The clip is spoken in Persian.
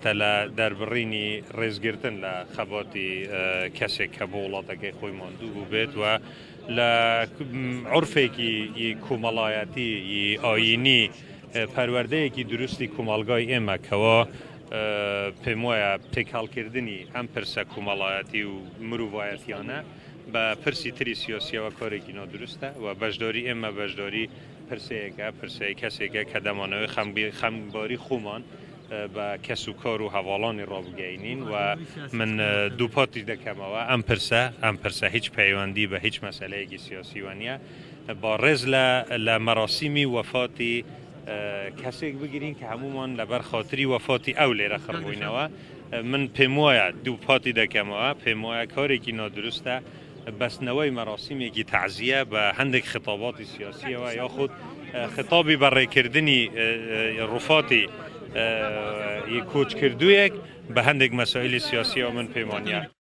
تلا دربرینی رزگرتن لخباتی کسی که بولات که خوی ماندو بید و لعرفی که کمالایتی آینی پرورده که درستی کمالگای اما که پیمویا تکال کردنی هم پرسه کمالایتی و مروایتیانه با پرسی تری سیاسی و کاری که نادرسته و بجداری اما بجداری پرسه کسی که کدمانه خمباری خومان با کسو کار و حوالانی را بگینین و من دو پاتی دکم و ام پرسه هیچ پیوندی به هیچ مسئله سیاسی و نیه با رز لمراسمی وفاتی کسی بگیرین که همومان لبر خاطری وفاتی اولی را خربوینه و من پیمویا دو پاتی دکم و پیمویا کاری که نادرسته بس نوای مراسمی که تعزیه به هندک خطابات سیاسی و یا خود خطابی برای کردنی رفاتی کوچ کردویک به هندک مسائل سیاسی و من پیمانیه